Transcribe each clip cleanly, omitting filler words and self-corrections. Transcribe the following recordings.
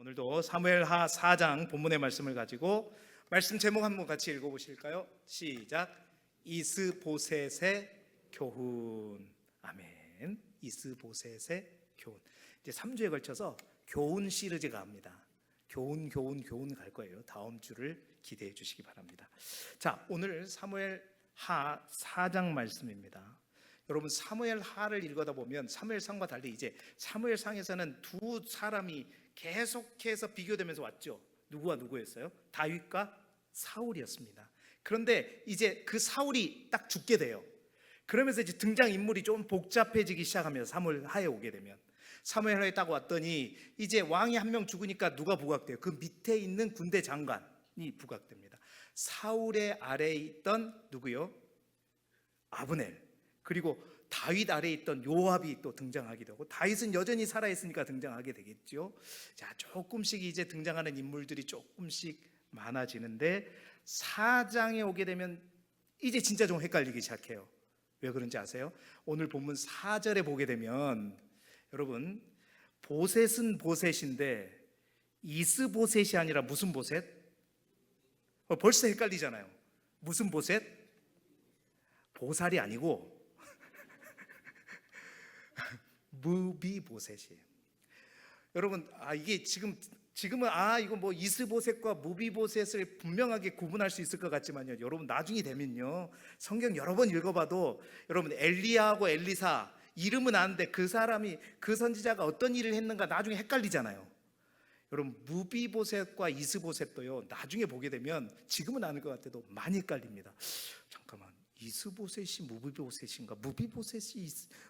오늘도 사무엘하 4장 본문의 말씀을 가지고 말씀 제목 한번 같이 읽어보실까요? 시작. 이스보셋의 교훈. 아멘. 이스보셋의 교훈. 이제 3주에 걸쳐서 교훈 시리즈가 합니다. 교훈 갈 거예요. 다음 주를 기대해 주시기 바랍니다. 자, 오늘 사무엘하 4장 말씀입니다. 여러분, 사무엘하를 읽어다 보면 사무엘상과 달리 이제 사무엘상에서는 두 사람이 계속해서 비교되면서 왔죠. 누구와 누구였어요? 다윗과 사울이었습니다. 그런데 이제 그 사울이 딱 죽게 돼요. 그러면서 이제 등장인물이 좀 복잡해지기 시작하면서 사무엘하에 오게 되면 사무엘하에 딱 왔더니 이제 왕이 한 명 죽으니까 누가 부각돼요? 그 밑에 있는 군대 장관이 부각됩니다. 사울의 아래에 있던 누구요? 아브넬. 그리고 다윗 아래에 있던 요압이 또 등장하기도 하고, 다윗은 여전히 살아있으니까 등장하게 되겠죠. 자, 조금씩 이제 등장하는 인물들이 조금씩 많아지는데 4장에 오게 되면 이제 진짜 좀 헷갈리기 시작해요. 왜 그런지 아세요? 오늘 본문 4절에 보게 되면 여러분, 보셋은 보셋인데 이스보셋이 아니라 무슨 보셋? 벌써 헷갈리잖아요. 무슨 보셋? 보살이 아니고 무비보셋이에요. 여러분, 이게 지금은 이거 뭐 이스보셋과 무비보셋을 분명하게 구분할 수 있을 것 같지만요, 여러분 나중이 되면요, 성경 여러 번 읽어봐도 여러분 엘리야하고 엘리사 이름은 아는데 그 사람이, 그 선지자가 어떤 일을 했는가 나중에 헷갈리잖아요. 여러분, 무비보셋과 이스보셋도요, 나중에 보게 되면 지금은 아는 것 같아도 많이 헷갈립니다. 잠깐만, 이스보셋이 무비보셋인가? 무비보셋이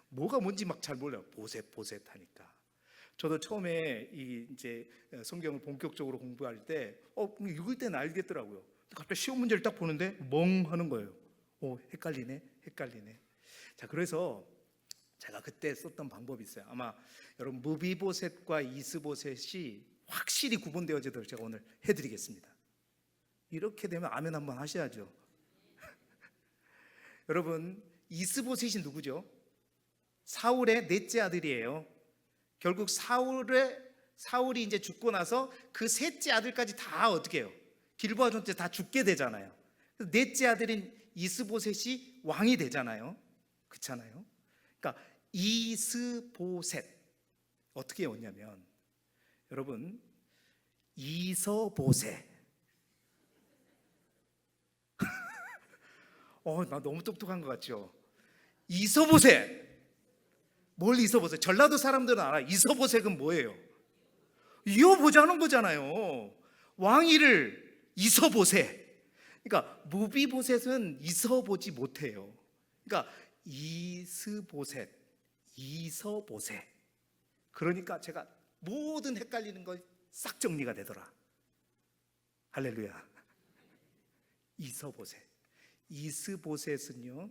뭐가 뭔지 막 잘 몰라요. 보셋 하니까. 저도 처음에 이제 성경을 본격적으로 공부할 때 읽을 때는 알겠더라고요. 갑자기 시험 문제를 딱 보는데 멍 하는 거예요. 헷갈리네. 자, 그래서 제가 그때 썼던 방법이 있어요. 아마 여러분, 무비보셋과 이스보셋이 확실히 구분되어지도록 제가 오늘 해드리겠습니다. 이렇게 되면 아멘 한번 하셔야죠. 여러분, 이스보셋이 누구죠? 사울의 넷째 아들이에요. 결국 사울이 이제 죽고 나서 그 셋째 아들까지 다 어떻게 해요? 길보아 전체 다 죽게 되잖아요. 넷째 아들인 이스보셋이 왕이 되잖아요. 그렇잖아요. 그러니까 이스보셋 어떻게 오냐면, 여러분, 이서보셋. 나 너무 똑똑한 것 같죠? 이서보셋. 뭘 이서보셋? 전라도 사람들은 알아. 이서보셋은 뭐예요? 이어보자는 거잖아요. 왕위를 이서보셋. 그러니까 무비보셋은 이서보지 못해요. 그러니까 이스보셋, 이서보셋. 그러니까 제가 모든 헷갈리는 거 싹 정리가 되더라. 할렐루야. 이서보셋. 이스보셋은요,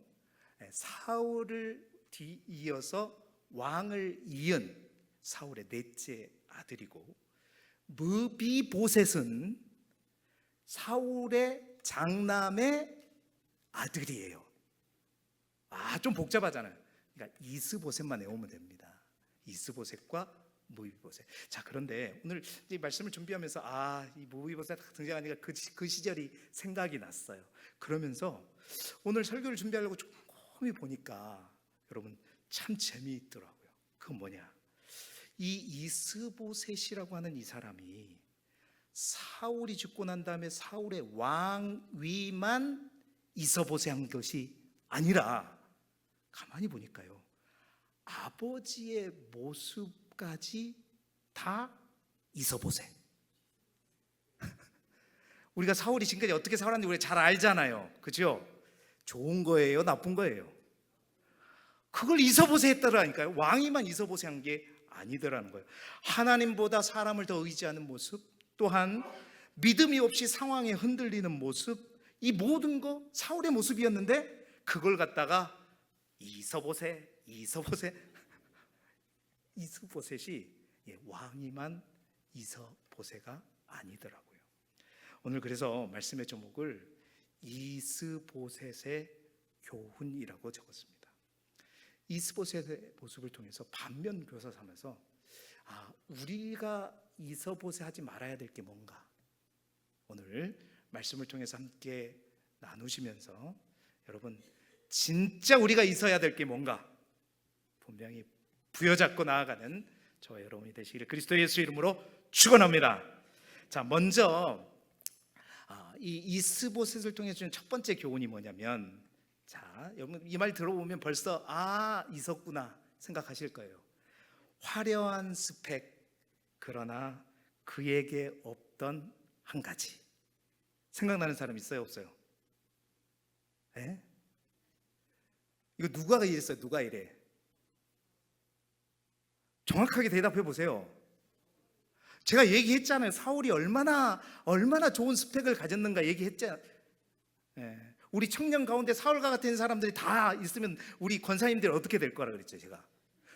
사울을 뒤이어서 왕을 이은 사울의 넷째 아들이고, 무비보셋은 사울의 장남의 아들이에요. 좀 복잡하잖아요. 그러니까 이스보셋만 외우면 됩니다. 이스보셋과 무비보셋. 자, 그런데 오늘 이 말씀을 준비하면서 이 무비보셋 등장하니까 그 시절이 생각이 났어요. 그러면서 오늘 설교를 준비하려고 꼼꼼히 보니까 여러분 참 재미있더라고요. 그건 뭐냐? 이 이스보셋이라고 하는 이 사람이 사울이 죽고 난 다음에 사울의 왕위만 이스보셋한 것이 아니라, 가만히 보니까요, 아버지의 모습까지 다 이스보셋. 우리가 사울이 지금까지 어떻게 살았는지 우리가 잘 알잖아요. 그죠? 좋은 거예요? 나쁜 거예요? 그걸 이스보셋 했더라니까요. 왕이만 이스보셋 한 게 아니더라는 거예요. 하나님보다 사람을 더 의지하는 모습, 또한 믿음이 없이 상황에 흔들리는 모습, 이 모든 거 사울의 모습이었는데 그걸 갖다가 이스보셋이 왕이만 이스보셋가 아니더라고요. 오늘 그래서 말씀의 제목을 이스보셋의 교훈이라고 적었습니다. 이스보셋의 모습을 통해서 반면 교사 삼아서 우리가 이서보세 하지 말아야 될 게 뭔가, 오늘 말씀을 통해서 함께 나누시면서 여러분 진짜 우리가 있어야 될 게 뭔가 분명히 부여잡고 나아가는 저와 여러분이 되시기를 그리스도 예수 이름으로 축원합니다. 자, 먼저 이 이스보셋을 통해 주는 첫 번째 교훈이 뭐냐면, 자, 여러분 이 말 들어보면 벌써 있었구나 생각하실 거예요. 화려한 스펙, 그러나 그에게 없던 한 가지. 생각나는 사람 있어요, 없어요? 에? 이거 누가 이랬어요? 누가 이래? 정확하게 대답해 보세요. 제가 얘기했잖아요. 사울이 얼마나 좋은 스펙을 가졌는가 얘기했잖아요. 우리 청년 가운데 사울과 같은 사람들이 다 있으면 우리 권사님들 어떻게 될 거라 그랬죠. 제가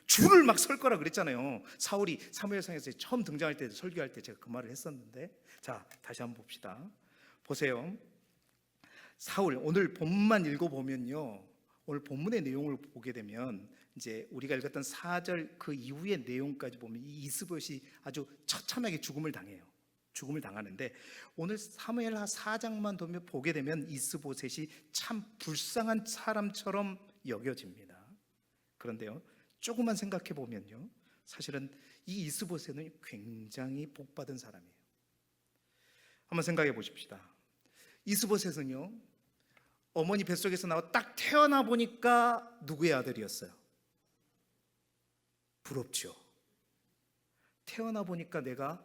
줄을 막 설 거라 그랬잖아요. 사울이 사무엘상에서 처음 등장할 때, 설교할 때 제가 그 말을 했었는데, 자, 다시 한번 봅시다. 보세요. 사울, 오늘 본문만 읽어보면요, 오늘 본문의 내용을 보게 되면 이제 우리가 읽었던 4절 그 이후의 내용까지 보면 이 이스보셋이 아주 처참하게 죽음을 당해요. 죽음을 당하는데, 오늘 사무엘하 4장만 보게 되면 이스보셋이 참 불쌍한 사람처럼 여겨집니다. 그런데요, 조금만 생각해 보면요, 사실은 이 이스보셋은 굉장히 복받은 사람이에요. 한번 생각해 보십시다. 이스보셋은요, 어머니 뱃속에서 나와 딱 태어나 보니까 누구의 아들이었어요? 부럽죠. 태어나 보니까 내가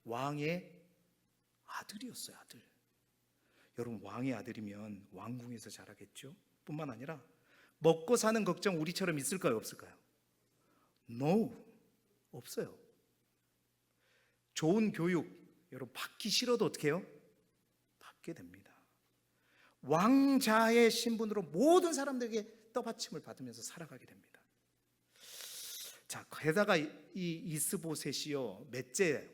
왕의 아들이었어요. 아들. 여러분, 왕의 아들이면 왕궁에서 자라겠죠. 뿐만 아니라 먹고 사는 걱정 우리처럼 있을까요, 없을까요? No, 없어요. 좋은 교육 여러분 받기 싫어도 어떻게 해요? 받게 됩니다. 왕자의 신분으로 모든 사람들에게 떠받침을 받으면서 살아가게 됩니다. 자, 게다가 이 이스보셋이요, 넷째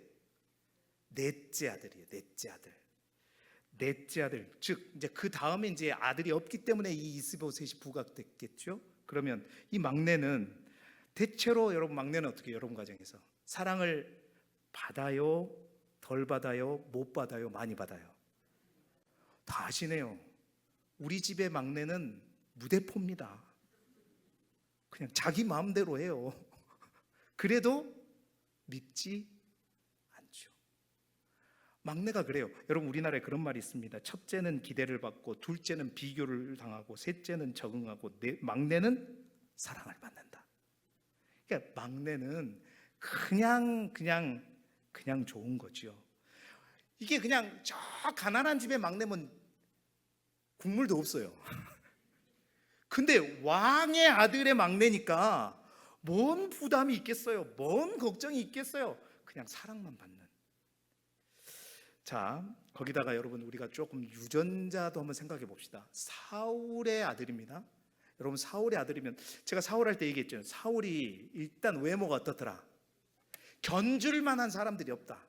아들이에요. 넷째 아들. 즉 이제 그 다음에 이제 아들이 없기 때문에 이 이스보셋이 부각됐겠죠. 그러면 이 막내는 대체로, 여러분 막내는 어떻게 해요? 여러분 가정에서 사랑을 받아요, 덜 받아요, 못 받아요, 많이 받아요? 다 아시네요. 우리 집의 막내는 무대포입니다. 그냥 자기 마음대로 해요. 그래도 밉지 않죠. 막내가 그래요. 여러분, 우리나라에 그런 말이 있습니다. 첫째는 기대를 받고, 둘째는 비교를 당하고, 셋째는 적응하고, 막내는 사랑을 받는다. 그러니까 막내는 그냥 좋은 거죠. 이게 그냥 저 가난한 집의 막내면 국물도 없어요. 근데 왕의 아들의 막내니까 뭔 부담이 있겠어요? 뭔 걱정이 있겠어요? 그냥 사랑만 받는. 자, 거기다가 여러분 우리가 조금 유전자도 한번 생각해 봅시다. 사울의 아들입니다. 여러분, 사울의 아들이면, 제가 사울 할 때 얘기했죠. 사울이 일단 외모가 어떻더라? 견줄 만한 사람들이 없다.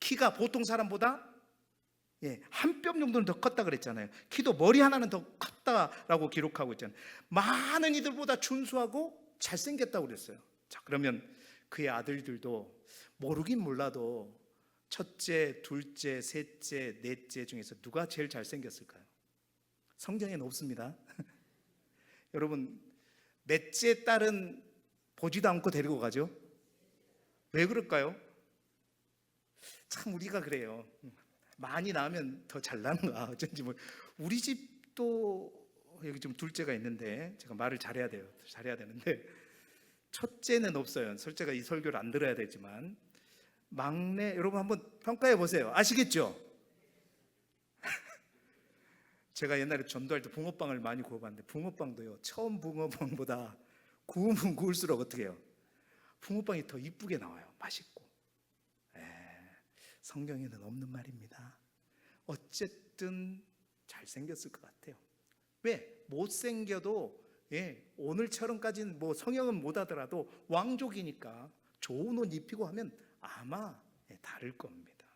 키가 보통 사람보다 한 뼘 정도는 더 컸다 그랬잖아요. 키도 머리 하나는 더 컸다라고 기록하고 있잖아요. 많은 이들보다 준수하고 잘생겼다고 그랬어요. 자, 그러면 그의 아들들도 모르긴 몰라도 첫째, 둘째, 셋째, 넷째 중에서 누가 제일 잘생겼을까요? 성경에는 없습니다. 여러분, 넷째 딸은 보지도 않고 데리고 가죠. 왜 그럴까요? 참 우리가 그래요. 많이 낳으면 더 잘나는가 어쩐지. 우리 집도 여기 좀 둘째가 있는데 제가 말을 잘해야 되는데 첫째는 없어요. 솔직히 이 설교를 안 들어야 되지만 막내, 여러분 한번 평가해 보세요. 아시겠죠? 제가 옛날에 전도할 때 붕어빵을 많이 구워봤는데, 붕어빵도요, 처음 붕어빵보다 구우면 구울수록 어떻게 해요? 붕어빵이 더 이쁘게 나와요. 맛있고. 성경에는 없는 말입니다. 어쨌든 잘생겼을 것 같아요. 왜? 못생겨도 오늘처럼까지는 성형은 못하더라도 왕족이니까 좋은 옷 입히고 하면 아마 다를 겁니다.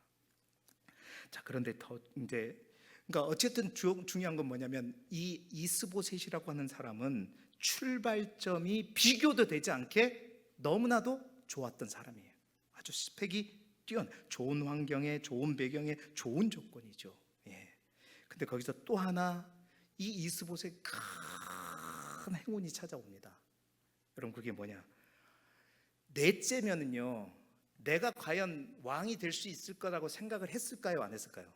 자, 그런데 더 이제, 그러니까 어쨌든 중요한 건 뭐냐면, 이 이스보셋이라고 하는 사람은 출발점이 비교도 되지 않게 너무나도 좋았던 사람이에요. 아주 스펙이 좋은 환경에, 좋은 배경에, 좋은 조건이죠. 예. 근데 거기서 또 하나 이 이스보셋 큰 행운이 찾아옵니다. 여러분, 그게 뭐냐? 넷째면은요, 내가 과연 왕이 될 수 있을 거라고 생각을 했을까요, 안 했을까요?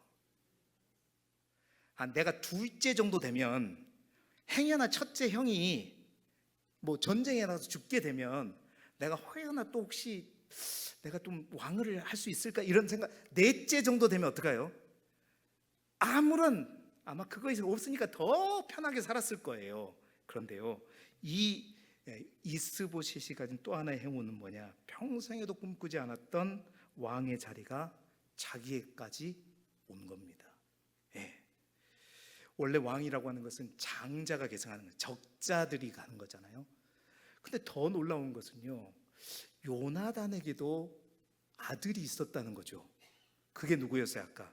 내가 둘째 정도 되면, 행여나 첫째 형이 뭐 전쟁에 나서 죽게 되면 내가 혹여나 또 혹시 내가 좀 왕을 할 수 있을까 이런 생각. 넷째 정도 되면 어떡해요? 아마 그거 없으니까 더 편하게 살았을 거예요. 그런데요, 이 이스보셋이 가진 또 하나의 행운은 뭐냐? 평생에도 꿈꾸지 않았던 왕의 자리가 자기에까지 온 겁니다. 예. 원래 왕이라고 하는 것은 장자가 계승하는 거예요. 적자들이 가는 거잖아요. 근데 더 놀라운 것은요, 요나단에게도 아들이 있었다는 거죠. 그게 누구였어요? 아까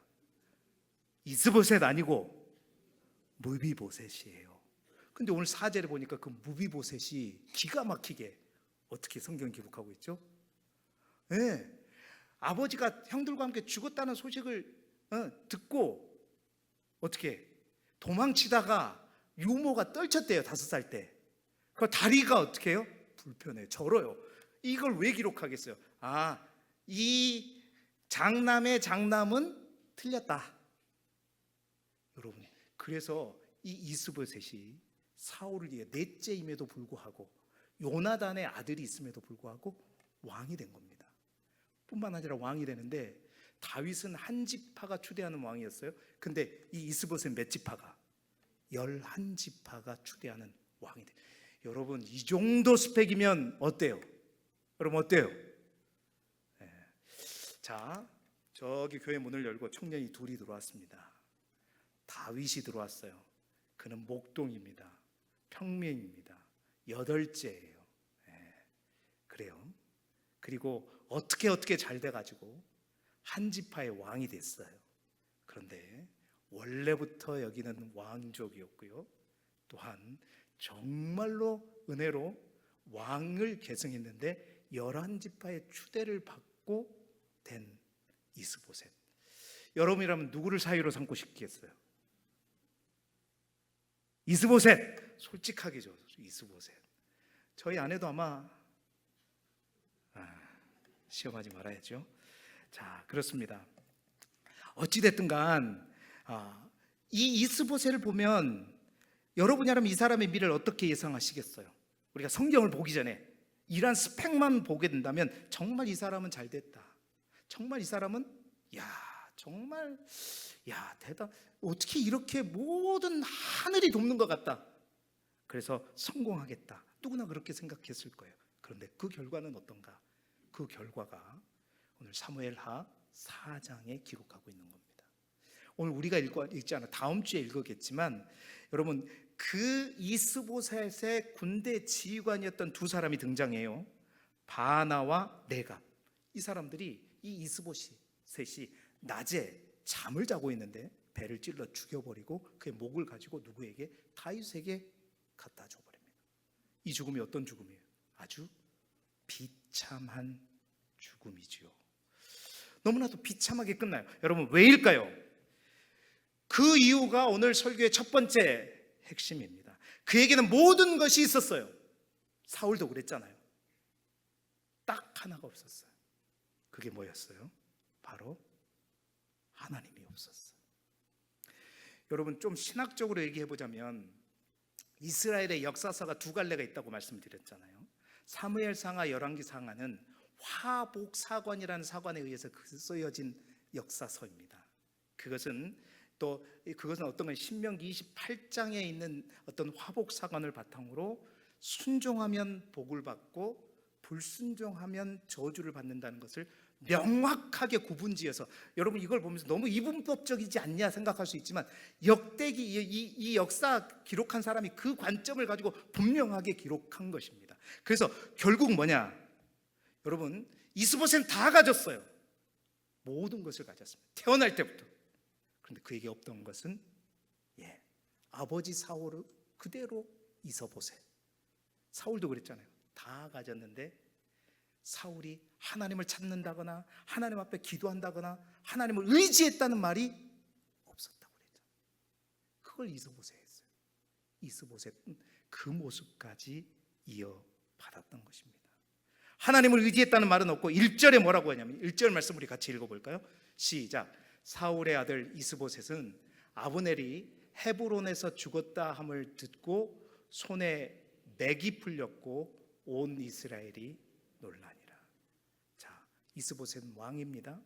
이스보셋 아니고 무비보셋이에요. 근데 오늘 4절에 보니까 그 무비보셋이 기가 막히게 어떻게 성경 기록하고 있죠? 네. 아버지가 형들과 함께 죽었다는 소식을 듣고 어떻게 도망치다가 유모가 떨쳤대요. 5살 때. 그 다리가 어떻게 해요? 불편해요. 절어요. 이걸 왜 기록하겠어요? 이 장남의 장남은 틀렸다. 여러분, 그래서 이 이스보셋이 사울을 위해 넷째임에도 불구하고 요나단의 아들이 있음에도 불구하고 왕이 된 겁니다. 뿐만 아니라 왕이 되는데, 다윗은 한 지파가 추대하는 왕이었어요. 근데 이 이스보셋 몇 지파가? 11지파가 추대하는 왕이 돼. 여러분, 이 정도 스펙이면 어때요? 여러분, 어때요? 네. 자, 저기 교회 문을 열고 청년이 둘이 들어왔습니다. 다윗이 들어왔어요. 그는 목동입니다. 평민입니다. 8째예요. 네. 그래요. 그리고 어떻게 잘 돼가지고 한 지파의 왕이 됐어요. 그런데 원래부터 여기는 왕족이었고요, 또한 정말로 은혜로 왕을 계승했는데 11지파의 추대를 받고 된 이스보셋. 여러분이라면 누구를 사위로 삼고 싶겠어요? 이스보셋. 솔직하게죠. 이스보셋. 저희 아내도 아마 시험하지 말아야죠. 자, 그렇습니다. 어찌됐든 간 이 이스보셋을 보면 여러분이라면 이 사람의 미래를 어떻게 예상하시겠어요? 우리가 성경을 보기 전에 이러한 스펙만 보게 된다면 정말 이 사람은 잘 됐다, 정말 이 사람은 정말 대단, 어떻게 이렇게 모든 하늘이 돕는 것 같다, 그래서 성공하겠다, 누구나 그렇게 생각했을 거예요. 그런데 그 결과는 어떤가? 그 결과가 오늘 사무엘하 4장에 기록하고 있는 겁니다. 오늘 우리가 읽지 않아 다음 주에 읽었겠지만, 여러분, 그 이스보셋의 군대 지휘관이었던 두 사람이 등장해요. 바나와 네갑. 이 사람들이 이 이스보셋이 낮에 잠을 자고 있는데 배를 찔러 죽여버리고 그의 목을 가지고 누구에게? 다윗에게 갖다 줘버립니다. 이 죽음이 어떤 죽음이에요? 아주 비참한 죽음이지요. 너무나도 비참하게 끝나요. 여러분, 왜일까요? 그 이유가 오늘 설교의 첫 번째 핵심입니다. 그에게는 모든 것이 있었어요. 사울도 그랬잖아요. 딱 하나가 없었어요. 그게 뭐였어요? 바로 하나님이 없었어요. 여러분, 좀 신학적으로 얘기해보자면 이스라엘의 역사서가 두 갈래가 있다고 말씀드렸잖아요. 사무엘상하, 열왕기상하는 화복사관이라는 사관에 의해서 쓰여진 역사서입니다. 그것은 어떤 건 신명기 28장에 있는 어떤 화복사관을 바탕으로 순종하면 복을 받고 불순종하면 저주를 받는다는 것을 명확하게 구분지어서, 여러분 이걸 보면서 너무 이분법적이지 않냐 생각할 수 있지만, 역대기 이 역사 기록한 사람이 그 관점을 가지고 분명하게 기록한 것입니다. 그래서 결국 뭐냐? 여러분, 이스보셋은 다 가졌어요. 모든 것을 가졌습니다. 태어날 때부터. 그런데 그에게 없던 것은 아버지 사울을 그대로 이스보셋. 사울도 그랬잖아요. 다 가졌는데 사울이 하나님을 찾는다거나 하나님 앞에 기도한다거나 하나님을 의지했다는 말이 없었다고 그랬죠. 그걸 이스보셋 했어요. 이스보셋은 그 모습까지 이어받았던 것입니다. 하나님을 의지했다는 말은 없고 1절에 뭐라고 하냐면 1절 말씀 우리 같이 읽어볼까요? 시작. 사울의 아들 이스보셋은 아브넬이 헤브론에서 죽었다 함을 듣고 손에 맥이 풀렸고 온 이스라엘이 놀라니라. 자, 이스보셋은 왕입니다.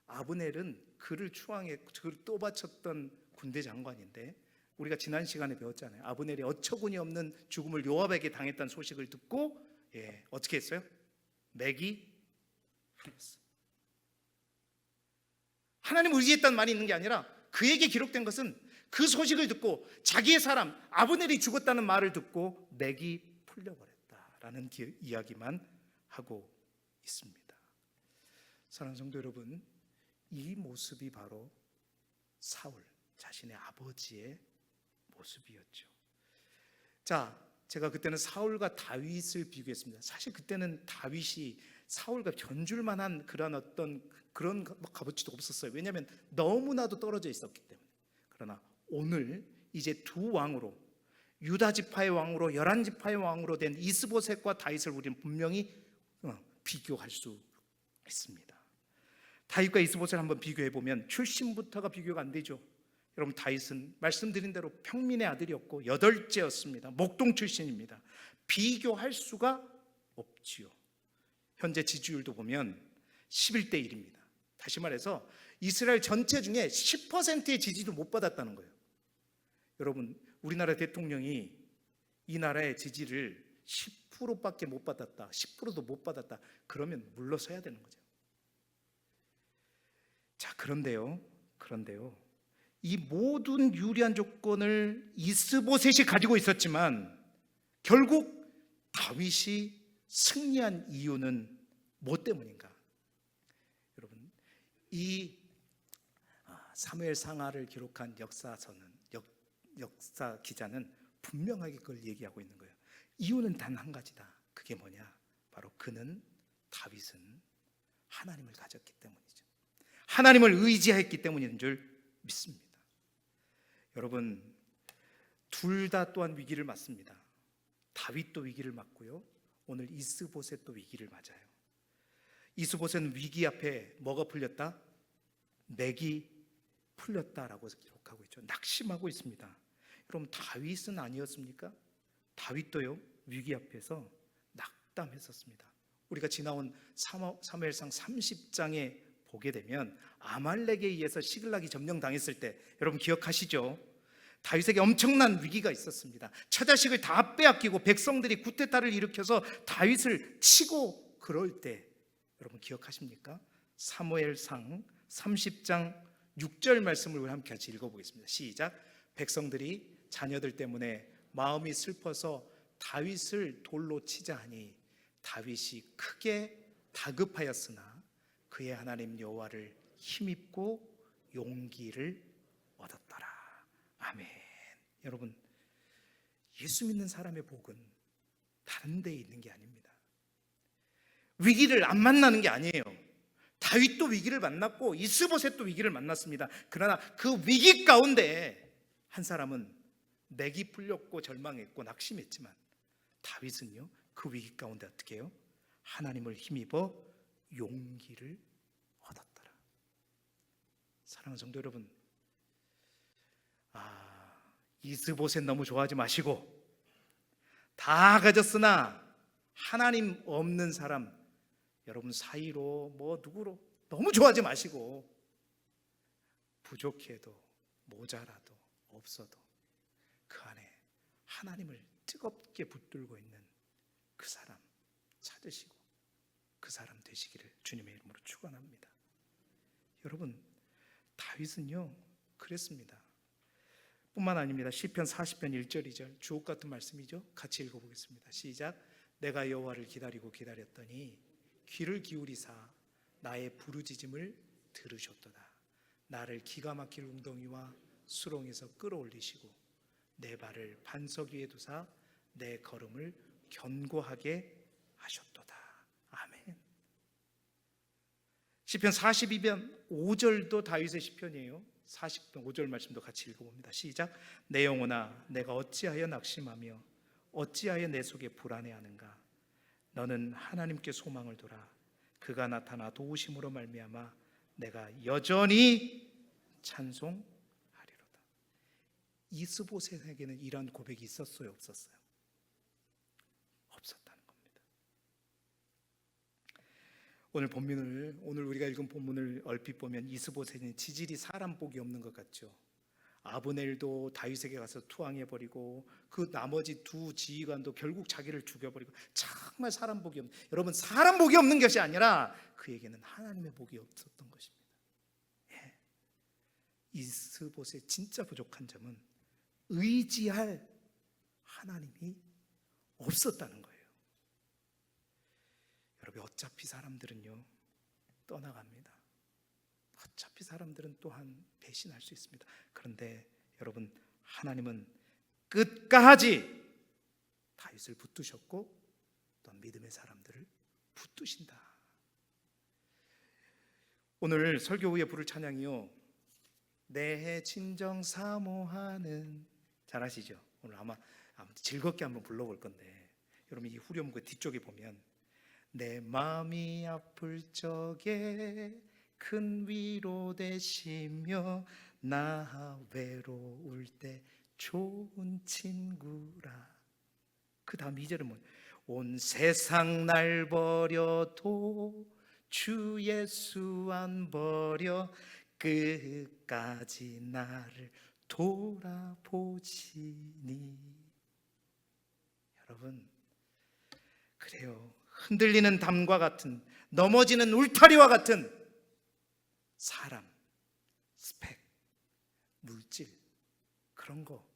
아브넬은 그를 추앙해 그를 또 바쳤던 군대 장관인데 우리가 지난 시간에 배웠잖아요. 아브넬이 어처구니 없는 죽음을 요압에게 당했다는 소식을 듣고 어떻게 했어요? 맥이 풀렸어. 하나님을 의지했다는 말이 있는 게 아니라 그에게 기록된 것은 그 소식을 듣고 자기의 사람 아브넬이 죽었다는 말을 듣고 맥이 풀려버렸다라는 이야기만 하고 있습니다. 사랑하는 성도 여러분, 이 모습이 바로 사울 자신의 아버지의 모습이었죠. 자, 제가 그때는 사울과 다윗을 비교했습니다. 사실 그때는 다윗이 사울과 견줄만한 그런 값어치도 없었어요. 왜냐하면 너무나도 떨어져 있었기 때문에. 그러나 오늘 이제 두 왕으로, 유다 지파의 왕으로 11지파의 왕으로 된 이스보셋과 다윗을 우리는 분명히 비교할 수 있습니다. 다윗과 이스보셋을 한번 비교해 보면 출신부터가 비교가 안 되죠. 여러분, 다윗은 말씀드린 대로 평민의 아들이었고 8째였습니다. 목동 출신입니다. 비교할 수가 없지요. 현재 지지율도 보면 11대 1입니다. 다시 말해서 이스라엘 전체 중에 10%의 지지도 못 받았다는 거예요. 여러분, 우리나라 대통령이 이 나라의 지지를 10%밖에 못 받았다, 10%도 못 받았다, 그러면 물러서야 되는 거죠. 자, 그런데요, 이 모든 유리한 조건을 이스보셋이 가지고 있었지만 결국 다윗이 승리한 이유는 뭐 때문인가? 여러분, 이 사무엘상하를 기록한 역사 기자는 분명하게 그걸 얘기하고 있는 거예요. 이유는 단 한 가지다. 그게 뭐냐? 바로 다윗은 하나님을 가졌기 때문이죠. 하나님을 의지했기 때문인 줄 믿습니다. 여러분, 둘 다 또한 위기를 맞습니다. 다윗도 위기를 맞고요, 오늘 이스보셋도 위기를 맞아요. 이스보셋은 위기 앞에 뭐가 풀렸다? 맥이 풀렸다라고 기록하고 있죠. 낙심하고 있습니다. 그럼 다윗은 아니었습니까? 다윗도요, 위기 앞에서 낙담했었습니다. 우리가 지나온 사무엘상 30장에 보게 되면 아말렉에 의해서 시글락이 점령당했을 때, 여러분 기억하시죠? 다윗에게 엄청난 위기가 있었습니다. 처자식을 다 빼앗기고 백성들이 쿠데타를 일으켜서 다윗을 치고 그럴 때, 여러분 기억하십니까? 사무엘상 30장 6절 말씀을 우리 함께 같이 읽어보겠습니다. 시작. 백성들이 자녀들 때문에 마음이 슬퍼서 다윗을 돌로 치자 하니 다윗이 크게 다급하였으나 그의 하나님 여호와를 힘입고 용기를 얻었더라. 아멘. 여러분, 예수 믿는 사람의 복은 다른 데에 있는 게 아닙니다. 위기를 안 만나는 게 아니에요. 다윗도 위기를 만났고 이스보셋도 위기를 만났습니다. 그러나 그 위기 가운데 한 사람은 맥이 풀렸고 절망했고 낙심했지만 다윗은요, 그 위기 가운데 어떻게 해요? 하나님을 힘입어 용기를 얻었더라. 사랑하는 성도 여러분, 이스보셋 너무 좋아하지 마시고, 다 가졌으나 하나님 없는 사람, 여러분 사이로 누구로 너무 좋아하지 마시고, 부족해도 모자라도 없어도 그 안에 하나님을 뜨겁게 붙들고 있는 그 사람 찾으시고 그 사람 되시기를 주님의 이름으로 축원합니다. 여러분, 다윗은요 그랬습니다. 뿐만 아닙니다. 시편 40편 1절 2절 주옥 같은 말씀이죠. 같이 읽어보겠습니다. 시작. 내가 여호와를 기다렸더니 귀를 기울이사 나의 부르짖음을 들으셨도다. 나를 기가 막힐 웅덩이와 수렁에서 끌어올리시고 내 발을 반석 위에 두사 내 걸음을 견고하게 하셨도다. 아멘. 시편 42편 5절도 다윗의 시편이에요. 40편 5절 말씀도 같이 읽어봅니다. 시작. 내 영혼아 내가 어찌하여 낙심하며 어찌하여 내 속에 불안해하는가. 너는 하나님께 소망을 둬라. 그가 나타나 도우심으로 말미암아 내가 여전히 찬송하리로다. 이스보셋에게는 이런 고백이 있었어요, 없었어요? 없었다는 겁니다. 오늘 우리가 읽은 본문을 얼핏 보면 이스보셋은 지질이 사람 복이 없는 것 같죠. 아브넬도 다윗에게 가서 투항해버리고 그 나머지 두 지휘관도 결국 자기를 죽여버리고 정말 사람 복이 없는, 여러분 사람 복이 없는 것이 아니라 그에게는 하나님의 복이 없었던 것입니다. 예. 이스보셋의 진짜 부족한 점은 의지할 하나님이 없었다는 거예요. 여러분 어차피 사람들은요 떠나갑니다. 어차피 사람들은 또한 배신할 수 있습니다. 그런데 여러분 하나님은 끝까지 다윗을 붙드셨고 또 믿음의 사람들을 붙드신다. 오늘 설교 후에 부를 찬양이요 내 진정 사모하는, 잘 아시죠? 오늘 아마 즐겁게 한번 불러볼 건데 여러분 이 후렴구 뒤쪽에 보면 내 마음이 아플 적에 큰 위로 되시며 나 외로울 때 좋은 친구라. 그 다음 2절은 뭐예요? 온 세상 날 버려도 주 예수 안 버려 끝까지 나를 돌아보시니. 여러분 그래요. 흔들리는 담과 같은, 넘어지는 울타리와 같은 사람, 스펙, 물질 그런 거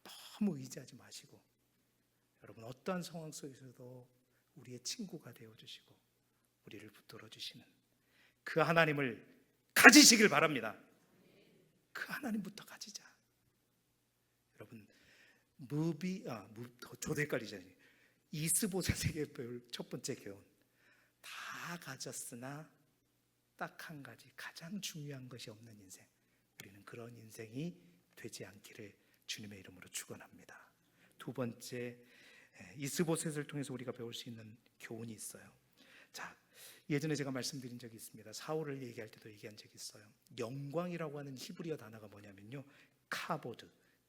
너무 의지하지 마시고 여러분 어떠한 상황 속에서도 우리의 친구가 되어주시고 우리를 붙들어 주시는 그 하나님을 가지시길 바랍니다. 그 하나님부터 가지자. 여러분 저도 헷갈리잖아요. 이스보셋에게 배울 첫 번째 교훈, 다 가졌으나 딱 한 가지 가장 중요한 것이 없는 인생, 우리는 그런 인생이 되지 않기를 주님의 이름으로 축원합니다. 두 번째, 이스보셋을 통해서 우리가 배울 수 있는 교훈이 있어요. 자, 예전에 제가 말씀드린 적이 있습니다. 사울을 얘기할 때도 얘기한 적이 있어요. 영광이라고 하는 히브리어 단어가 뭐냐면요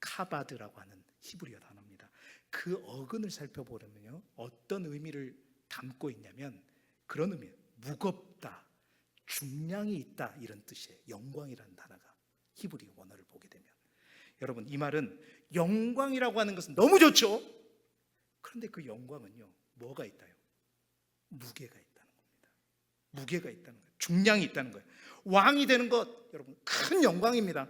카바드라고 하는 히브리어 단어입니다. 그 어근을 살펴보려면요 어떤 의미를 담고 있냐면 그런 의미예요. 무겁다, 중량이 있다, 이런 뜻이에요. 영광이라는 단어가 히브리 원어를 보게 되면. 여러분 이 말은 영광이라고 하는 것은 너무 좋죠. 그런데 그 영광은요 뭐가 있다요? 무게가 있다는 겁니다. 무게가 있다는 거예요. 중량이 있다는 거예요. 왕이 되는 것 여러분 큰 영광입니다.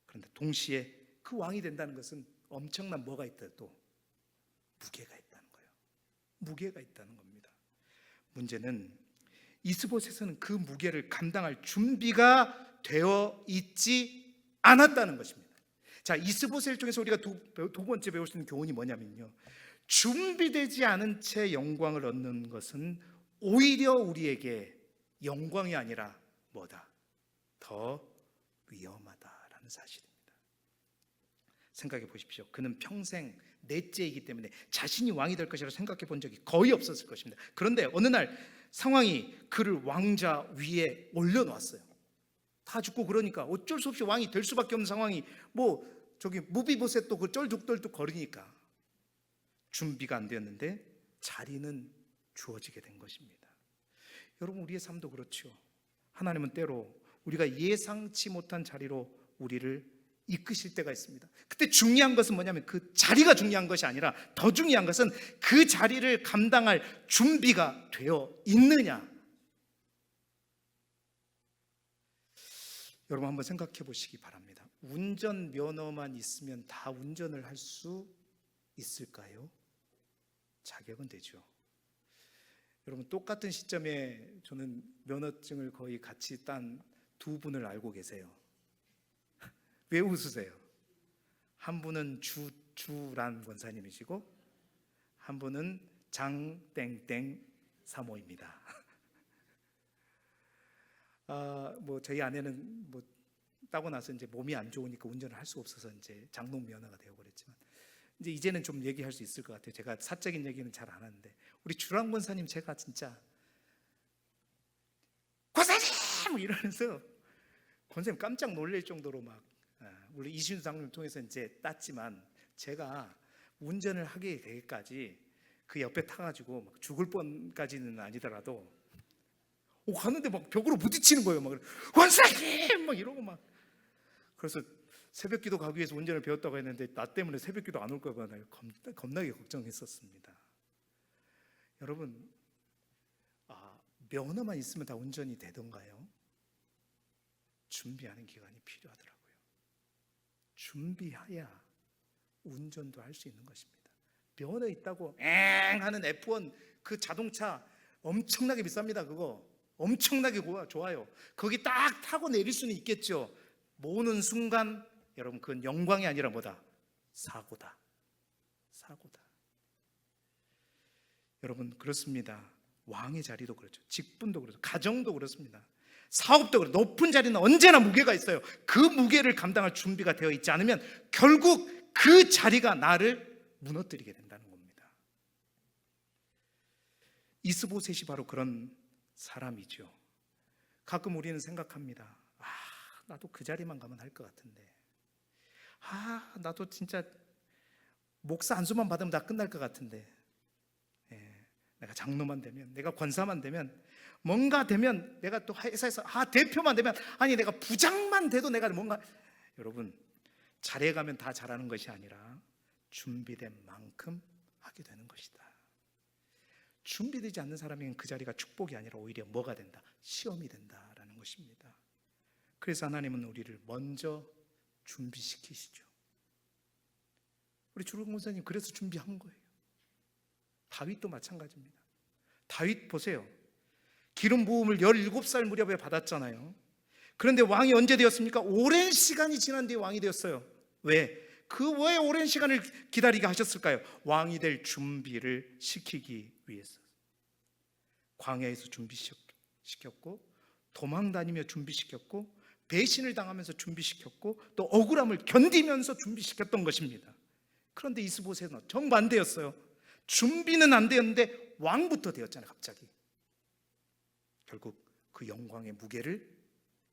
그런데 동시에 그 왕이 된다는 것은 엄청난 뭐가 있다, 또 무게가 있다는 거예요. 무게가 있다는 겁니다. 문제는 이스보셋은 그 무게를 감당할 준비가 되어 있지 않았다는 것입니다. 자, 이스보셋 중에서 우리가 두 번째 배울 수 있는 교훈이 뭐냐면요 준비되지 않은 채 영광을 얻는 것은 오히려 우리에게 영광이 아니라 뭐다? 더 위험하다라는 사실입니다. 생각해 보십시오. 그는 평생 넷째이기 때문에 자신이 왕이 될 것이라고 생각해 본 적이 거의 없었을 것입니다. 그런데 어느 날 상황이 그를 왕자 위에 올려놓았어요. 다 죽고 그러니까 어쩔 수 없이 왕이 될 수밖에 없는 상황이, 무비보셋도 그 쩔뚝쩔뚝 거리니까 준비가 안 되었는데 자리는 주어지게 된 것입니다. 여러분 우리의 삶도 그렇죠. 하나님은 때로 우리가 예상치 못한 자리로 우리를 이끄실 때가 있습니다. 그때 중요한 것은 뭐냐면 그 자리가 중요한 것이 아니라 더 중요한 것은 그 자리를 감당할 준비가 되어 있느냐. 여러분 한번 생각해 보시기 바랍니다. 운전 면허만 있으면 다 운전을 할 수 있을까요? 자격은 되죠. 여러분 똑같은 시점에 저는 면허증을 거의 같이 딴 두 분을 알고 계세요. 왜 웃으세요? 한 분은 주란 권사님이시고 한 분은 장땡땡 사모입니다. 뭐 저희 아내는 뭐 따고 나서 이제 몸이 안 좋으니까 운전을 할 수 없어서 이제 장롱 면허가 되어 버렸지만 이제는 좀 얘기할 수 있을 것 같아요. 제가 사적인 얘기는 잘 안 하는데 우리 주랑 권사님 제가 진짜 권사님 뭐 이러면서 권사님 깜짝 놀랄 정도로 막 물론 이신수 장로님 통해서 이제 땄지만 제가 운전을 하게 되기까지 그 옆에 타가지고 막 죽을 뻔까지는 아니더라도 가는데 막 벽으로 부딪히는 거예요. 막 권사님 막 이러고 막 그래서 새벽기도 가기 위해서 운전을 배웠다고 했는데 나 때문에 새벽기도 안 올 거가 겁나게 걱정했었습니다. 여러분 면허만 있으면 다 운전이 되던가요? 준비하는 기간이 필요하더라고요. 준비해야 운전도 할 수 있는 것입니다. 면허 있다고 엥 하는 F1 그 자동차 엄청나게 비쌉니다. 그거 엄청나게 좋아요. 거기 딱 타고 내릴 수는 있겠죠. 모는 순간 여러분 그건 영광이 아니라 뭐다? 사고다. 여러분 그렇습니다. 왕의 자리도 그렇죠. 직분도 그렇죠. 가정도 그렇습니다. 사업도 그렇죠. 높은 자리는 언제나 무게가 있어요. 그 무게를 감당할 준비가 되어 있지 않으면 결국 그 자리가 나를 무너뜨리게 된다는 겁니다. 이스보셋이 바로 그런 사람이죠. 가끔 우리는 생각합니다. 나도 그 자리만 가면 할 것 같은데 나도 진짜 목사 안수만 받으면 다 끝날 것 같은데 내가 장로만 되면, 내가 권사만 되면, 뭔가 되면, 내가 또 회사에서 대표만 되면, 아니 내가 부장만 돼도 내가 뭔가. 여러분 잘해 가면 다 잘하는 것이 아니라 준비된 만큼 하게 되는 것이다. 준비되지 않는 사람에게는 그 자리가 축복이 아니라 오히려 뭐가 된다? 시험이 된다라는 것입니다. 그래서 하나님은 우리를 먼저 준비시키시죠. 우리 주로 목사님 그래서 준비한 거예요. 다윗도 마찬가지입니다. 다윗 보세요. 기름 부음을 17살 무렵에 받았잖아요. 그런데 왕이 언제 되었습니까? 오랜 시간이 지난 뒤에 왕이 되었어요. 왜? 왜 오랜 시간을 기다리게 하셨을까요? 왕이 될 준비를 시키기 위해서. 광야에서 준비시켰고, 도망 다니며 준비시켰고, 배신을 당하면서 준비시켰고, 또 억울함을 견디면서 준비시켰던 것입니다. 그런데 이스보셋은 정반대였어요. 준비는 안 되었는데 왕부터 되었잖아요. 갑자기 결국 그 영광의 무게를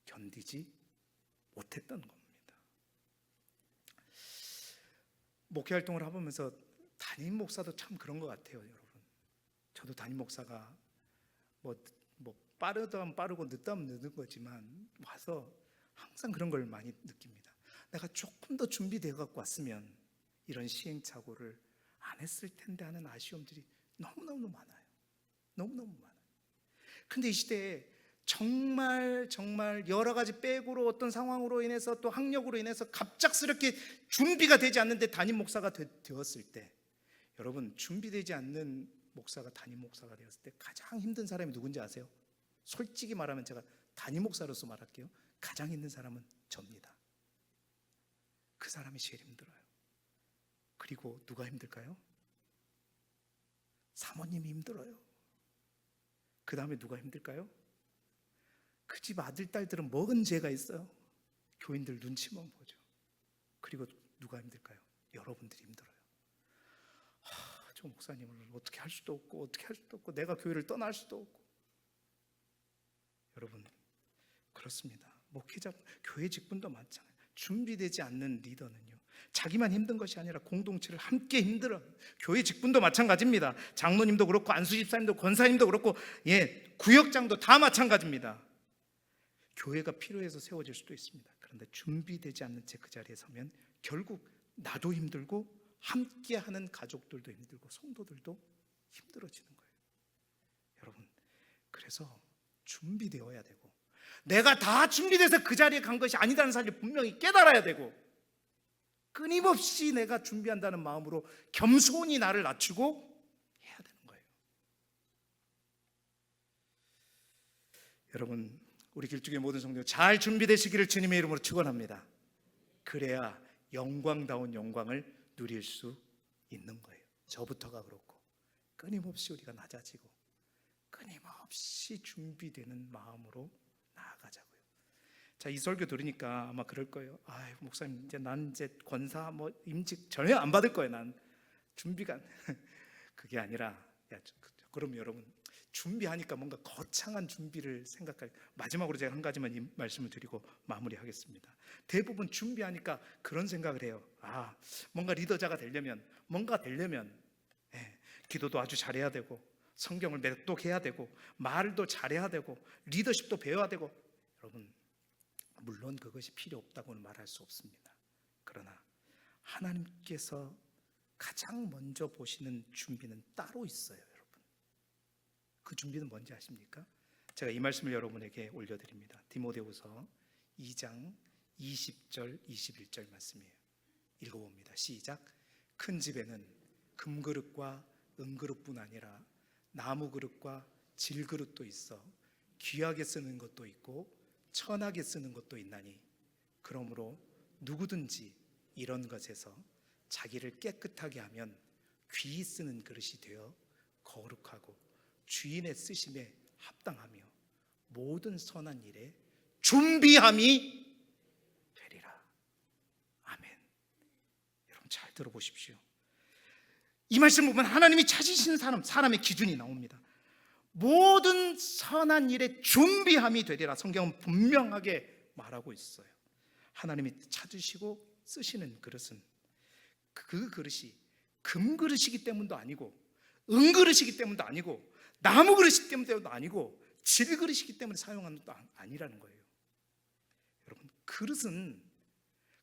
견디지 못했던 겁니다. 목회 활동을 해보면서 담임 목사도 참 그런 것 같아요. 여러분 저도 담임 목사가 뭐 빠르다면 빠르고 늦다면 늦은 거지만 와서 항상 그런 걸 많이 느낍니다. 내가 조금 더 준비되어 갖고 왔으면 이런 시행착오를 안 했을 텐데 하는 아쉬움들이 너무너무 많아요. 너무너무 많아요. 근데 이 시대에 정말 여러 가지 백으로 어떤 상황으로 인해서 또 학력으로 인해서 갑작스럽게 준비가 되지 않는데 담임 목사가 되었을 때, 여러분 준비되지 않는 목사가 담임 목사가 되었을 때 가장 힘든 사람이 누군지 아세요? 솔직히 말하면 제가 담임 목사로서 말할게요. 가장 힘든 사람은 접니다. 그 사람이 제일 힘들어요. 그리고 누가 힘들까요? 사모님이 힘들어요. 그 다음에 누가 힘들까요? 그 집 아들, 딸들은 먹은 죄가 있어요. 교인들 눈치만 보죠. 그리고 누가 힘들까요? 여러분들이 힘들어요. 저 목사님을 어떻게 할 수도 없고 내가 교회를 떠날 수도 없고. 여러분 그렇습니다. 목회자, 교회 직분도 마찬가지예요. 준비되지 않는 리더는요, 자기만 힘든 것이 아니라 공동체를 함께 힘들어요. 교회 직분도 마찬가지입니다. 장로님도 그렇고 안수집사님도 권사님도 그렇고 구역장도 다 마찬가지입니다. 교회가 필요해서 세워질 수도 있습니다. 그런데 준비되지 않는 채 그 자리에 서면 결국 나도 힘들고 함께하는 가족들도 힘들고 성도들도 힘들어지는 거예요. 여러분 그래서 준비되어야 되고, 내가 다 준비돼서 그 자리에 간 것이 아니라는 사실을 분명히 깨달아야 되고, 끊임없이 내가 준비한다는 마음으로 겸손히 나를 낮추고 해야 되는 거예요. 여러분 우리 길쭉의 모든 성도 잘 준비되시기를 주님의 이름으로 축원합니다. 그래야 영광다운 영광을 누릴 수 있는 거예요. 저부터가 그렇고 끊임없이 우리가 낮아지고 끊임없이 준비되는 마음으로 나아가자고요. 자, 이 설교 들으니까 아마 그럴 거예요. 아, 목사님, 난 권사 임직 전혀 안 받을 거예요. 난 준비가 그게 아니라, 그럼 여러분, 준비하니까 뭔가 거창한 준비를 생각할. 마지막으로 제가 한 가지만 이 말씀을 드리고 마무리하겠습니다. 대부분 준비하니까 그런 생각을 해요. 뭔가 리더자가 되려면, 기도도 아주 잘해야 되고, 성경을 맹독해야 되고, 말도 잘해야 되고, 리더십도 배워야 되고. 여러분, 물론 그것이 필요 없다고는 말할 수 없습니다. 그러나 하나님께서 가장 먼저 보시는 준비는 따로 있어요. 여러분, 그 준비는 뭔지 아십니까? 제가 이 말씀을 여러분에게 올려드립니다. 디모데후서 2장 20절 21절 말씀이에요. 읽어봅니다. 시작. 큰 집에는 금그릇과 은그릇뿐 아니라 나무그릇과 질그릇도 있어 귀하게 쓰는 것도 있고 천하게 쓰는 것도 있나니, 그러므로 누구든지 이런 것에서 자기를 깨끗하게 하면 귀히 쓰는 그릇이 되어 거룩하고 주인의 쓰심에 합당하며 모든 선한 일에 준비함이 되리라. 아멘. 여러분, 잘 들어보십시오. 이 말씀 보면 하나님이 찾으시는 사람의 기준이 나옵니다. 모든 선한 일에 준비함이 되리라. 성경은 분명하게 말하고 있어요. 하나님이 찾으시고 쓰시는 그릇은, 그 그릇이 금그릇이기 때문도 아니고, 은그릇이기 때문도 아니고, 나무그릇이기 때문도 아니고, 질그릇이기 때문에 사용하는 것도 아니라는 거예요. 여러분, 그릇은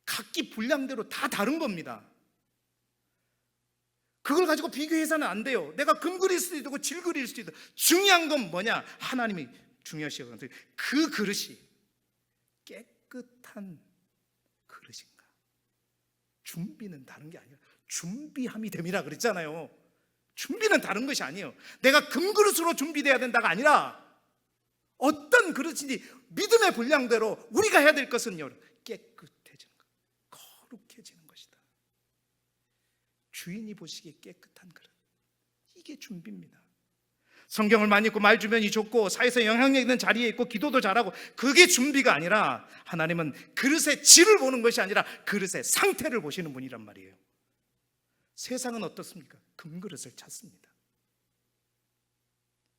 각기 분량대로 다 다른 겁니다. 그걸 가지고 비교해서는 안 돼요. 내가 금그릇일 수도 있고 질그릇일 수도 있고. 중요한 건 뭐냐? 하나님이 중요시하거든요. 그 그릇이 깨끗한 그릇인가? 준비는 다른 게 아니라 준비함이 됨이라 그랬잖아요. 준비는 다른 것이 아니에요. 내가 금그릇으로 준비돼야 된다가 아니라 어떤 그릇인지 믿음의 분량대로 우리가 해야 될 것은 깨끗해지는 것, 거룩해지는 것이다. 주인이 보시기에 깨끗한 그릇, 이게 준비입니다. 성경을 많이 읽고 말 주변이 좋고 사회에서 영향력 있는 자리에 있고 기도도 잘하고, 그게 준비가 아니라 하나님은 그릇의 질을 보는 것이 아니라 그릇의 상태를 보시는 분이란 말이에요. 세상은 어떻습니까? 금그릇을 찾습니다.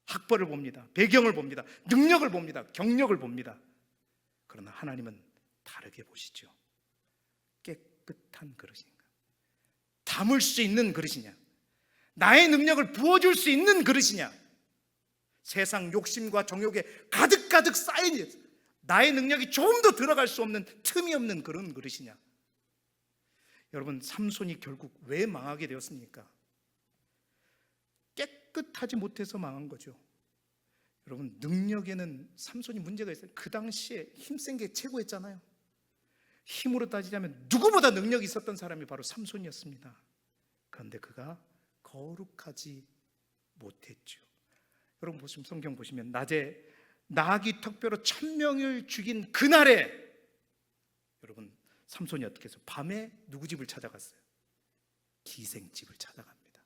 학벌을 봅니다. 배경을 봅니다. 능력을 봅니다. 경력을 봅니다. 그러나 하나님은 다르게 보시죠. 깨끗한 그릇인가? 담을 수 있는 그릇이냐? 나의 능력을 부어줄 수 있는 그릇이냐? 세상 욕심과 정욕에 가득가득 쌓인 나의 능력이 조금 더 들어갈 수 없는 틈이 없는 그런 그릇이냐? 여러분, 삼손이 결국 왜 망하게 되었습니까? 깨끗하지 못해서 망한 거죠. 여러분, 능력에는 삼손이 문제가 있어요. 그 당시에 힘센 게 최고였잖아요. 힘으로 따지자면 누구보다 능력이 있었던 사람이 바로 삼손이었습니다. 그런데 그가 거룩하지 못했죠. 여러분, 성경 보시면 낮에 나귀 턱뼈로 1000명을 죽인 그날에, 여러분, 삼손이 어떻게 해서 밤에 누구 집을 찾아갔어요? 기생집을 찾아갑니다.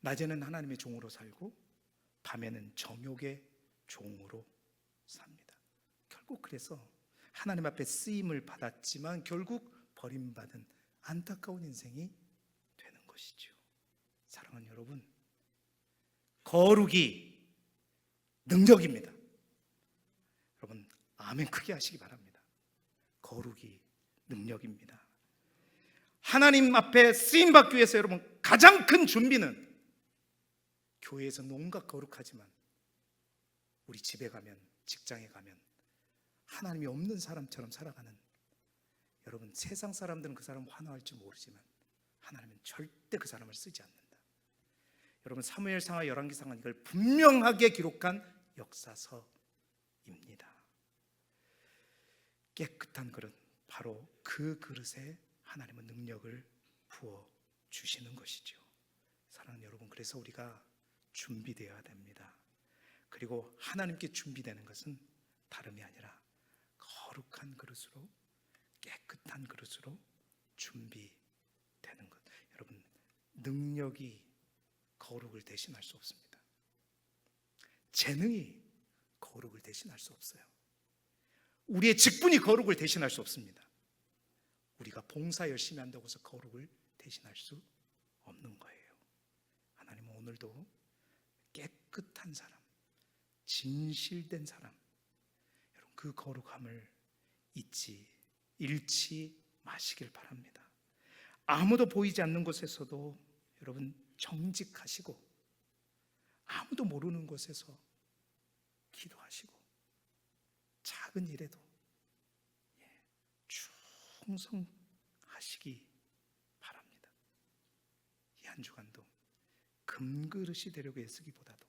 낮에는 하나님의 종으로 살고 밤에는 정욕의 종으로 삽니다. 결국 그래서 하나님 앞에 쓰임을 받았지만 결국 버림받은 안타까운 인생이 되는 것이죠. 사랑하는 여러분, 거룩이 능력입니다. 여러분, 아멘 크게 하시기 바랍니다. 거룩이 능력입니다. 하나님 앞에 쓰임받기 위해서 여러분, 가장 큰 준비는, 교회에서는 온갖 거룩하지만 우리 집에 가면, 직장에 가면 하나님이 없는 사람처럼 살아가는, 여러분, 세상 사람들은 그 사람 환호할지 모르지만 하나님은 절대 그 사람을 쓰지 않는다. 여러분, 사무엘상하 열왕기상은 이걸 분명하게 기록한 역사서입니다. 깨끗한 그릇, 바로 그 그릇에 하나님은 능력을 부어 주시는 것이죠. 사랑하는 여러분, 그래서 우리가 준비되어야 됩니다. 그리고 하나님께 준비되는 것은 다름이 아니라 거룩한 그릇으로, 깨끗한 그릇으로 준비되는 것. 여러분, 능력이 거룩을 대신할 수 없습니다. 재능이 거룩을 대신할 수 없어요. 우리의 직분이 거룩을 대신할 수 없습니다. 우리가 봉사 열심히 한다고 해서 거룩을 대신할 수 없는 거예요. 하나님은 오늘도 깨끗한 사람, 진실된 사람, 여러분 그 거룩함을 잃지 마시길 바랍니다. 아무도 보이지 않는 곳에서도 여러분 정직하시고, 아무도 모르는 곳에서 기도하시고, 작은 일에도 충성하시기 바랍니다. 이 한 주간도 금그릇이 되려고 애쓰기보다도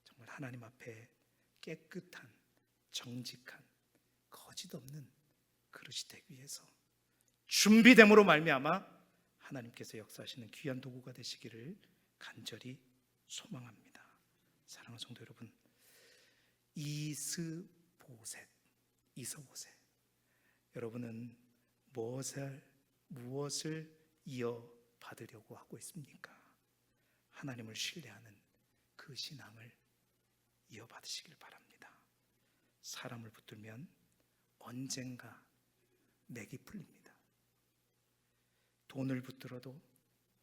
정말 하나님 앞에 깨끗한, 정직한, 거짓 없는 그릇이 되기 위해서 준비됨으로 말미암아 하나님께서 역사하시는 귀한 도구가 되시기를 간절히 소망합니다. 사랑하는 성도 여러분, 이스보셋, 여러분은 무엇을 이어받으려고 하고 있습니까? 하나님을 신뢰하는 그 신앙을 이어받으시길 바랍니다. 사람을 붙들면 언젠가 맥이 풀립니다. 돈을 붙들어도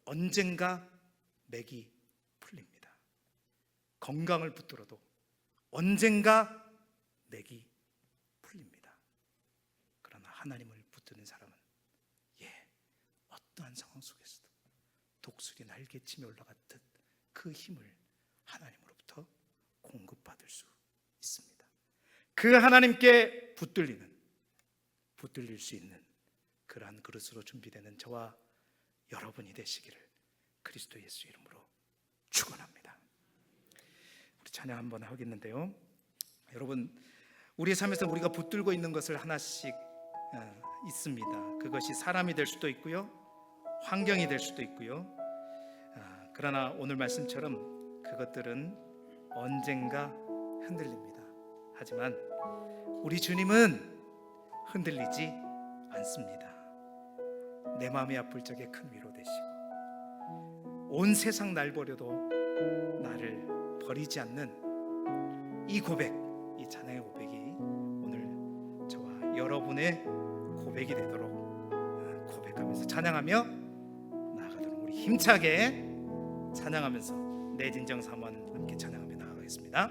언젠가 맥이 풀립니다. 건강을 붙들어도 언젠가 맥이 풀립니다. 그러나 하나님을 붙드는 사람은 어떠한 상황 속에서도 독수리 날개치며 올라갔듯 그 힘을 하나님으로부터 공급받을 수 있습니다. 그 하나님께 붙들릴 수 있는 그러한 그릇으로 준비되는 저와 여러분이 되시기를 그리스도 예수 이름으로 축원합니다. 우리 찬양 한번 하겠는데요, 여러분 우리의 삶에서 우리가 붙들고 있는 것을 하나씩 있습니다. 그것이 사람이 될 수도 있고요, 환경이 될 수도 있고요. 그러나 오늘 말씀처럼 그것들은 언젠가 흔들립니다. 하지만 우리 주님은 흔들리지 않습니다. 내 마음이 아플 적에 큰 위로 되시고, 온 세상 날 버려도 나를 버리지 않는 이 고백, 이 찬양의 고백이 오늘 저와 여러분의 고백이 되도록 고백하면서 찬양하며 나아가도록 우리 힘차게 찬양하면서 내 진정 삼원 함께 찬양하며 나아가겠습니다.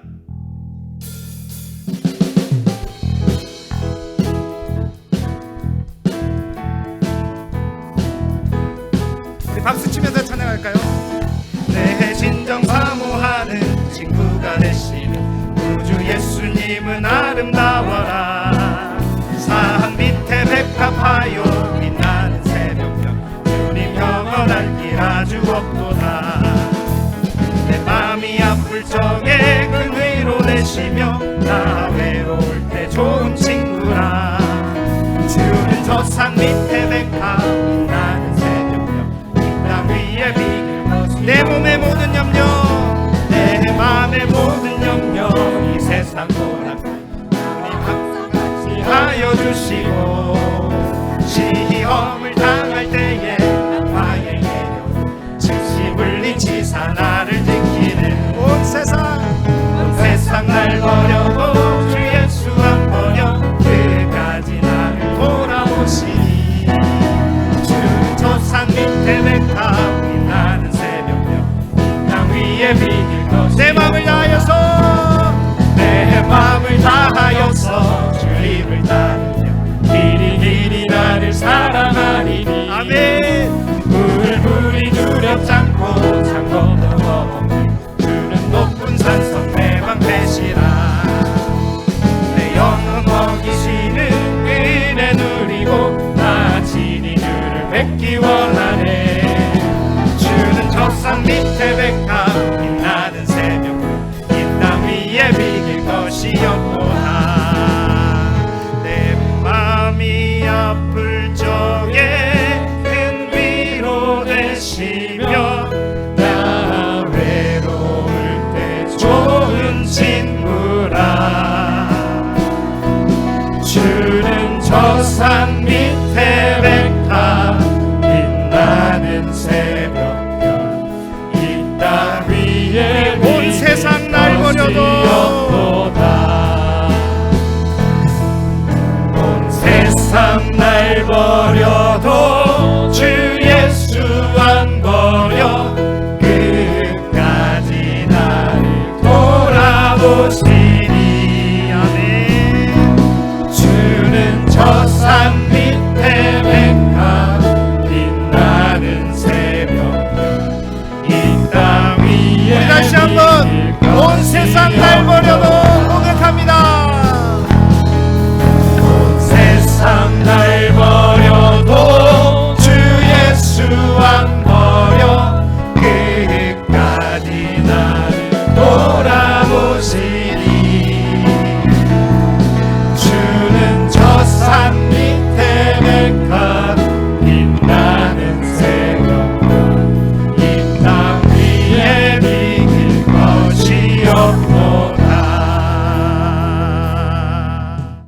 우리 박수 치면서 찬양할까요? 내 진정 사모하는 친구가 되시는 우주 예수님은 아름다워라. 산 밑에 백합하여 빛나는 새벽별 주님 영원한 길 아주 없도다. 내 맘이 아플 적에 큰 위로 되시며 나 외로울 때 좋은 친구라. 주는 저 산 밑에 백합 빛나는 새벽별 이 땅 위에 비길 것이 내 몸의 모든 염려, 내 맘의 모든 염려 이 세상 보람 주님 항상 같이 하여 주시고, 시험을 당할 때에 나의 예력 즉시 물린 지사 나를 지키는 온 세상 날 버려도 주 예수 안 버려 끝까지 나를 돌아오시니. 주는 저 산 밑에 백합 빛나는 새벽별 땅 위에 비길 것이 내 맘을 다하여서 주님을 따르며 길이 나를 사랑하리니. 아멘. 물이 두렵지 않고 창고도 없는 주는 높은 산성 내 맘 되시라. 내 영혼 먹이시는 은혜 누리고 나 친히 주를 뵙기 원하네. 주는 저 산 밑에 백합 빛나는 새벽 이 땅 위에 비길 것이 없도다. 내 맘이 아플 적에 큰 위로 되시며 나 외로울 때 좋은 친구라. 주는 저 산 밑에 백합 빛나는 새벽별 이 땅 어려